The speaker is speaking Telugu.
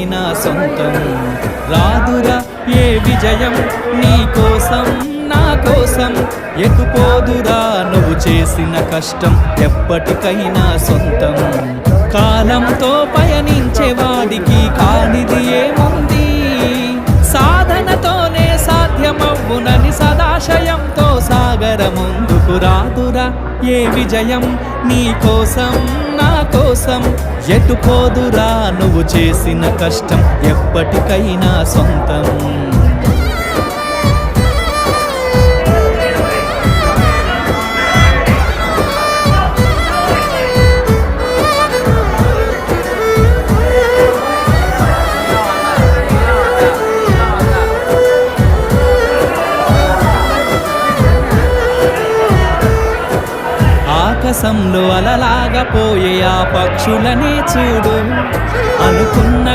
ఎప్పటికైనా సొంతం. రాదురా ఏ విజయం నీ కోసం నా కోసం, ఎటుపోదురా నువ్వు చేసిన కష్టం ఎప్పటికైనా సొంతం. కాలంతో పయనించే వాడికి కానిది ఏముంది, సాధనతోనే సాధ్యమవ్వునని సదాశయంతో సాగర ముందుకు. రాదురా ఏ విజయం నీ కోసం నా కోసం, ఎటుపోదురా నువ్వు చేసిన కష్టం ఎప్పటికైనా సొంతం. ఆకాశంలో అలలాగా పోయే ఆ పక్షులనే చూడు, అనుకున్న